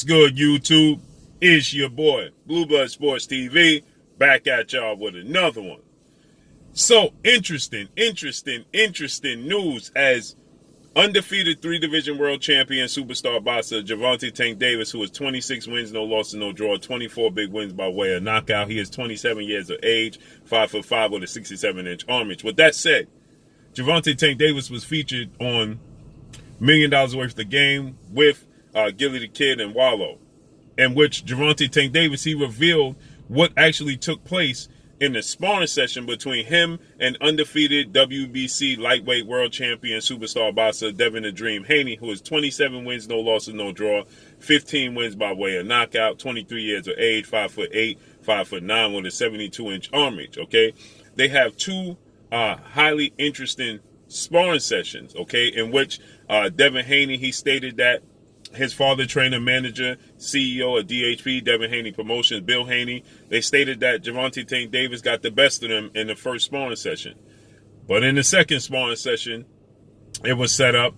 What's good, YouTube? It's your boy, Blue Blood Sports TV, back at y'all with another one. So, interesting news as undefeated 3-division world champion superstar boxer Gervonta Tank Davis, who has 26 wins, no losses, no draw, 24 big wins by way of knockout. He is 27 years of age, 5'5" with a 67-inch arm reach. With that said, Gervonta Tank Davis was featured on $1 Million Worth of Game with Gilly the Kid and Wallow, in which Gervonta Tank Davis, he revealed what actually took place in the sparring session between him and undefeated WBC lightweight world champion superstar boxer Devin the Dream Haney, who has 27 wins, no losses, no draw, 15 wins by way of knockout, 23 years of age, 5'8", 5'9", with a 72-inch arm reach. Okay, they have two highly interesting sparring sessions. Okay, in which Devin Haney, he stated that his father, trainer, manager, CEO of DHP, Devin Haney Promotions, Bill Haney, they stated that Gervonta Tank Davis got the best of them in the first sparring session. But in the second sparring session, it was set up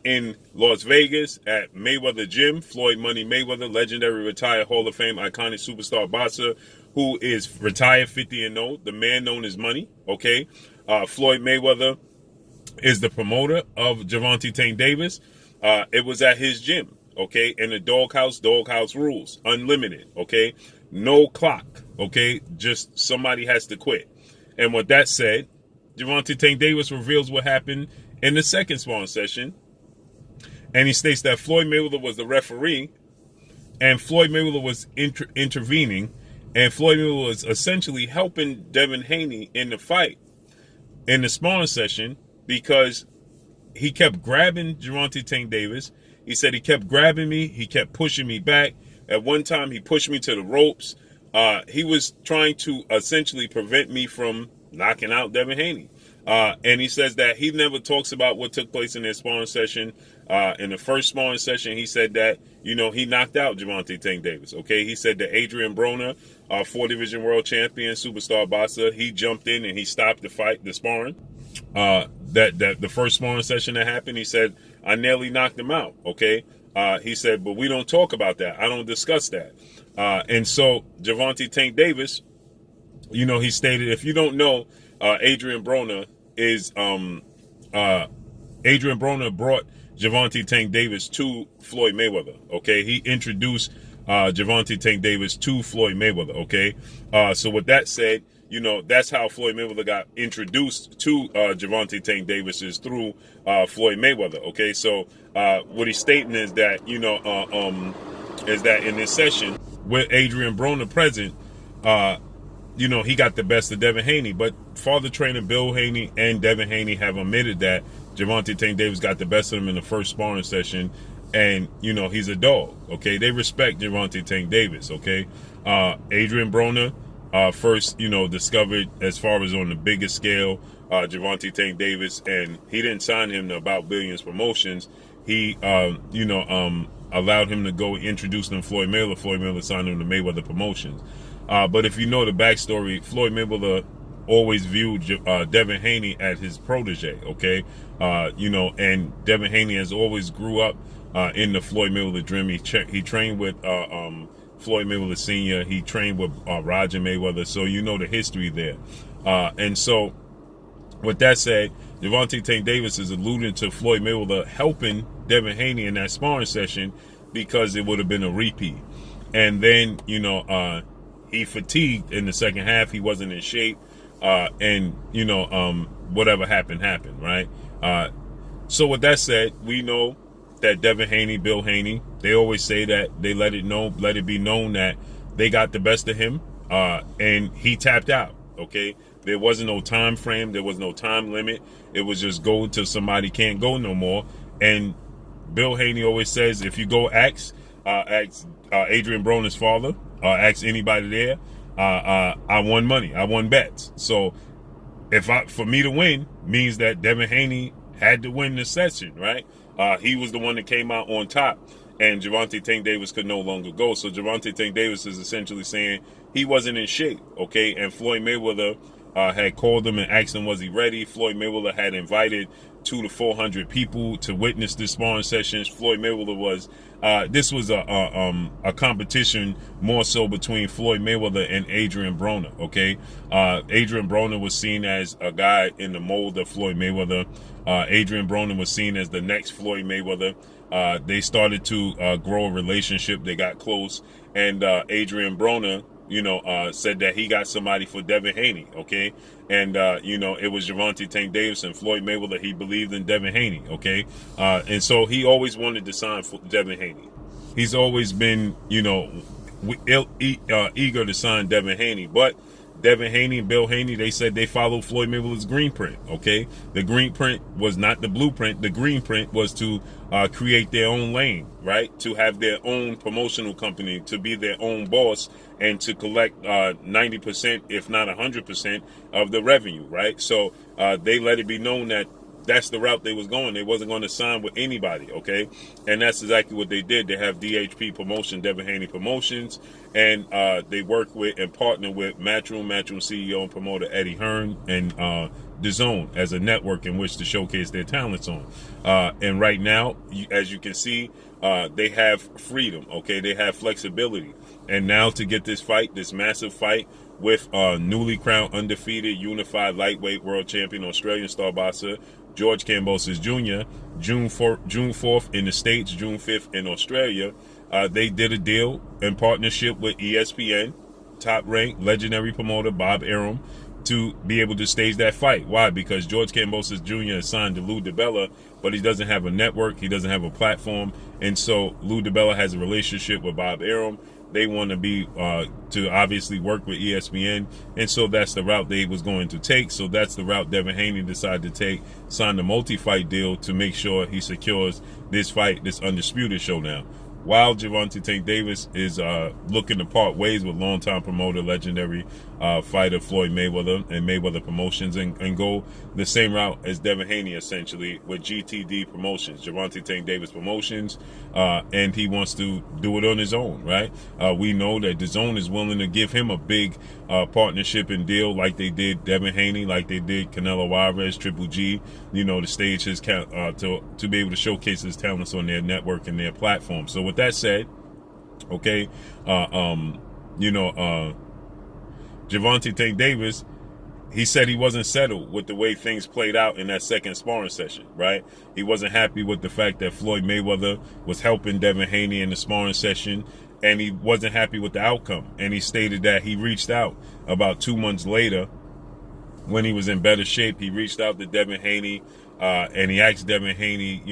in Las Vegas at Mayweather Gym. Floyd Money Mayweather, legendary retired Hall of Fame, iconic superstar boxer, who is retired 50-0, the man known as Money, okay? Floyd Mayweather is the promoter of Gervonta Tank Davis. It was at his gym, okay? In the doghouse rules, unlimited, okay? No clock, okay? Just somebody has to quit. And with that said, Gervonta Tank Davis reveals what happened in the second sparring session. And he states that Floyd Mayweather was the referee, and Floyd Mayweather was intervening, and Floyd Mayweather was essentially helping Devin Haney in the fight, in the sparring session, because he kept grabbing Gervonta Tank Davis. He said he kept grabbing me. He kept pushing me back. At one time, he pushed me to the ropes. He was trying to essentially prevent me from knocking out Devin Haney. And he says that he never talks about what took place in their sparring session. In the first sparring session, he said that, you know, he knocked out Gervonta Tank Davis. Okay, he said that Adrian Broner, 4-division world champion, superstar boxer, he jumped in and he stopped the fight, the sparring. That the first sparring session that happened, he said, I nearly knocked him out, okay? He said, but we don't talk about that. I don't discuss that. And so Gervonta Tank Davis, you know, he stated, if you don't know, Adrian Broner is, Adrian Broner brought Gervonta Tank Davis to Floyd Mayweather, okay? He introduced Gervonta Tank Davis to Floyd Mayweather, okay? So with that said, you know, that's how Floyd Mayweather got introduced to Gervonta Tank Davis, is through Floyd Mayweather. Okay, so what he's stating is that, you know, is that in this session with Adrian Broner present, you know, he got the best of Devin Haney. But father trainer Bill Haney and Devin Haney have admitted that Gervonta Tank Davis got the best of him in the first sparring session, and you know, he's a dog. Okay, they respect Gervonta Tank Davis. Okay, Adrian Broner. First, you know, discovered, as far as on the biggest scale, Gervonta Tank Davis, and he didn't sign him to About Billions Promotions. He, you know, allowed him to go introduce him to Floyd Mayweather. Floyd Mayweather signed him to Mayweather Promotions. But if you know the backstory, Floyd Mayweather always viewed Devin Haney as his protege, okay? You know, and Devin Haney has always grew up in the Floyd Mayweather dream. He trained with Floyd Mayweather Sr., he trained with Roger Mayweather, so you know the history there. And so, with that said, Gervonta Tank Davis is alluding to Floyd Mayweather helping Devin Haney in that sparring session because it would have been a repeat. And then, you know, he fatigued in the second half. He wasn't in shape. And, you know, whatever happened, right? So with that said, we know that Devin Haney, Bill Haney, they always say that they let it be known that they got the best of him, and he tapped out, okay? There wasn't no time frame. There was no time limit. It was just go till somebody can't go no more. And Bill Haney always says, if you go ask Adrian Broner's father, ask anybody there, I won money. I won bets. So for me to win means that Devin Haney had to win the session, right? He was the one that came out on top, and Gervonta Tank Davis could no longer go. So Gervonta Tank Davis is essentially saying he wasn't in shape, okay? And Floyd Mayweather had called him and asked him, was he ready? Floyd Mayweather had invited 200 to 400 people to witness this sparring sessions. Floyd Mayweather was this was a competition more so between Floyd Mayweather and Adrian Broner. Okay, Adrian Broner was seen as a guy in the mold of Floyd Mayweather. Adrian Broner was seen as the next Floyd Mayweather. They started to grow a relationship. They got close, and Adrian Broner, said that he got somebody for Devin Haney, okay? And, it was Gervonta Tank Davis and Floyd Mayweather. He believed in Devin Haney, okay? And so he always wanted to sign for Devin Haney. He's always been, eager to sign Devin Haney. But Devin Haney and Bill Haney, they said they followed Floyd Mayweather's green print, okay? The green print was not the blueprint. The green print was to create their own lane, right? To have their own promotional company, to be their own boss, and to collect 90%, if not 100% of the revenue, right? So they let it be known that that's the route they was going. They wasn't going to sign with anybody, okay? And that's exactly what they did. They have DHP Promotion, Devin Haney Promotions, and they work with and partner with Matchroom CEO and promoter Eddie Hearn, and DAZN as a network in which to showcase their talents on. And right now, as you can see, they have freedom, okay? They have flexibility. And now to get this fight, this massive fight, with newly crowned undefeated unified lightweight world champion Australian star boxer George Kambosos Jr. June 4th in the States, June 5th in Australia. They did a deal in partnership with ESPN, top-ranked legendary promoter Bob Arum, to be able to stage that fight. Why? Because George Kambosos Jr. is signed to Lou DiBella, but he doesn't have a network, he doesn't have a platform, and so Lou DiBella has a relationship with Bob Arum. They want to be to obviously work with ESPN, and so that's the route they was going to take. So that's the route Devin Haney decided to take, signed a multi-fight deal to make sure he secures this fight, this undisputed showdown. While Gervonta Tank Davis is looking to part ways with longtime promoter, legendary fighter Floyd Mayweather and Mayweather Promotions, and go the same route as Devin Haney, essentially, with GTD Promotions, Gervonta Tank Davis Promotions, and he wants to do it on his own, right? We know that DAZN is willing to give him a big partnership and deal like they did Devin Haney, like they did Canelo Alvarez, Triple G, to stage his to be able to showcase his talents on their network and their platform. So with that said, okay, Gervonta Tank Davis, he said he wasn't settled with the way things played out in that second sparring session, right? He wasn't happy with the fact that Floyd Mayweather was helping Devin Haney in the sparring session, and he wasn't happy with the outcome. And he stated that he reached out about 2 months later when he was in better shape. He reached out to Devin Haney, and he asked Devin Haney,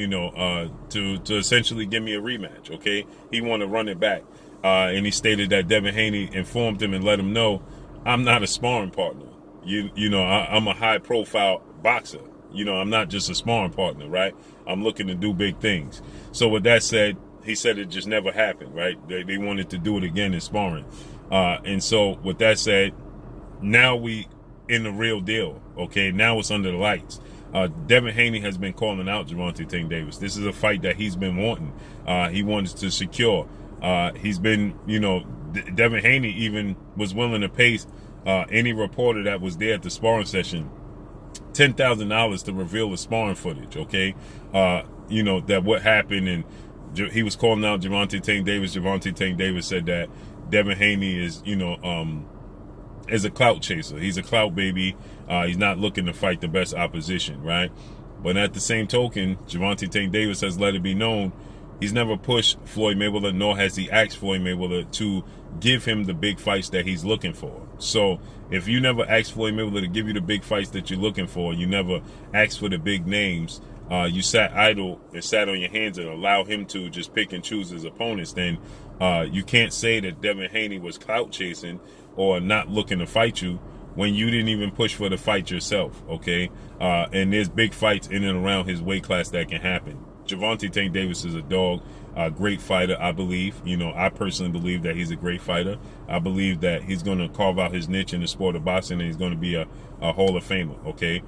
to essentially give me a rematch, okay? He wanted to run it back. And he stated that Devin Haney informed him and let him know, I'm not a sparring partner. I'm a high-profile boxer. I'm not just a sparring partner, right? I'm looking to do big things. So with that said, he said it just never happened, right? They wanted to do it again in sparring. And so with that said, now we in the real deal, okay? Now it's under the lights. Devin Haney has been calling out Gervonta Tank Davis. This is a fight that he's been wanting. He wants to secure. He's been, Devin Haney even was willing to pay any reporter that was there at the sparring session $10,000 to reveal the sparring footage, okay? That what happened, and he was calling out Gervonta Tank Davis. Gervonta Tank Davis said that Devin Haney is, is a clout chaser. He's a clout baby. He's not looking to fight the best opposition, right? But at the same token, Gervonta Tank Davis has let it be known he's never pushed Floyd Mayweather, nor has he asked Floyd Mayweather to give him the big fights that he's looking for. So if you never ask Floyd Mayweather to give you the big fights that you're looking for, you never ask for the big names, you sat idle and sat on your hands and allow him to just pick and choose his opponents, then you can't say that Devin Haney was clout chasing or not looking to fight you when you didn't even push for the fight yourself, okay? And there's big fights in and around his weight class that can happen. Gervonta Tank Davis is a dog, a great fighter, I believe. I personally believe that he's a great fighter. I believe that he's going to carve out his niche in the sport of boxing, and he's going to be a Hall of Famer, okay?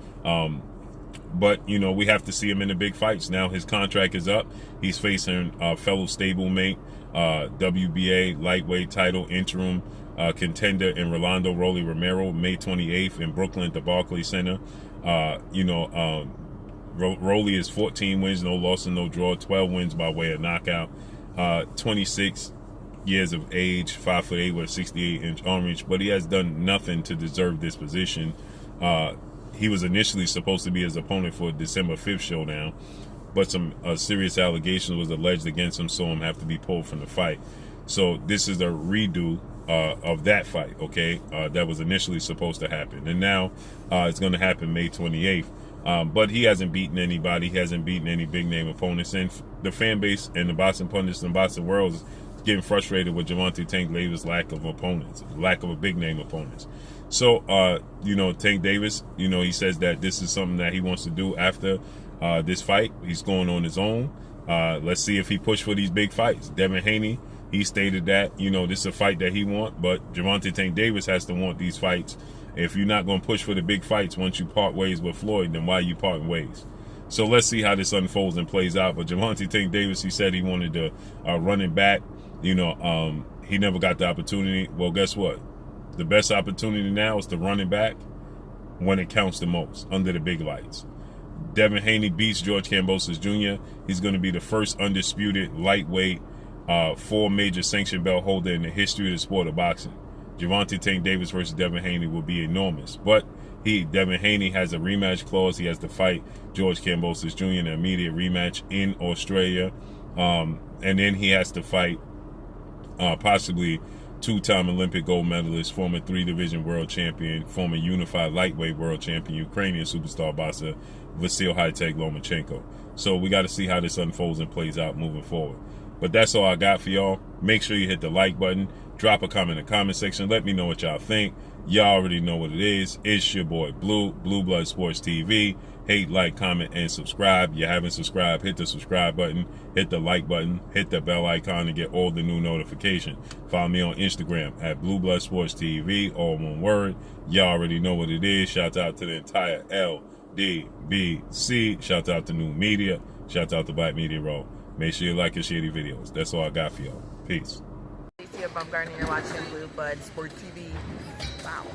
But, we have to see him in the big fights. Now his contract is up. He's facing fellow stablemate, WBA lightweight title interim contender in Rolando Rolly Romero, May 28th in Brooklyn at the Barclays Center. Rolly is 14 wins, no loss and no draw, 12 wins by way of knockout, 26 years of age, 5'8" with a 68-inch arm reach, but he has done nothing to deserve this position. He was initially supposed to be his opponent for December 5th showdown, but some serious allegations was alleged against him, so him have to be pulled from the fight. So this is a redo of that fight, okay, that was initially supposed to happen. And now it's going to happen May 28th. But he hasn't beaten anybody. He hasn't beaten any big-name opponents. And the fan base and the boxing pundits and boxing world is getting frustrated with Gervonta Tank Davis' lack of opponents, lack of a big-name opponents. So, Tank Davis, he says that this is something that he wants to do after this fight. He's going on his own. Let's see if he pushes for these big fights. Devin Haney, he stated that, this is a fight that he wants, but Gervonta Tank Davis has to want these fights. If you're not going to push for the big fights once you part ways with Floyd, then why are you parting ways? So let's see how this unfolds and plays out. But Gervonta Tank Davis, he said he wanted to run it back. He never got the opportunity. Well, guess what? The best opportunity now is to run it back when it counts the most, under the big lights. Devin Haney beats George Kambosos Jr. He's going to be the first undisputed lightweight 4 major sanction belt holder in the history of the sport of boxing. Gervonta Tank Davis versus Devin Haney will be enormous. But Devin Haney has a rematch clause. He has to fight George Kambosos Jr. in an immediate rematch in Australia. And then he has to fight possibly 2-time Olympic gold medalist, former 3-division world champion, former unified lightweight world champion, Ukrainian superstar boxer Vasyl High-Tech Lomachenko. So we got to see how this unfolds and plays out moving forward. But that's all I got for y'all. Make sure you hit the like button. Drop a comment in the comment section. Let me know what y'all think. Y'all already know what it is. It's your boy Blue Blood Sports TV. Hate, like, comment, and subscribe. You haven't subscribed, hit the subscribe button, hit the like button, hit the bell icon to get all the new notifications. Follow me on Instagram at Blue Blood Sports TV, all one word. Y'all already know what it is. Shout out to the entire LDBC. Shout out to New Media. Shout out to Black Media Row. Make sure you like and share these videos. That's all I got for y'all. Peace. You're watching Blue Blood Sports TV. Wow.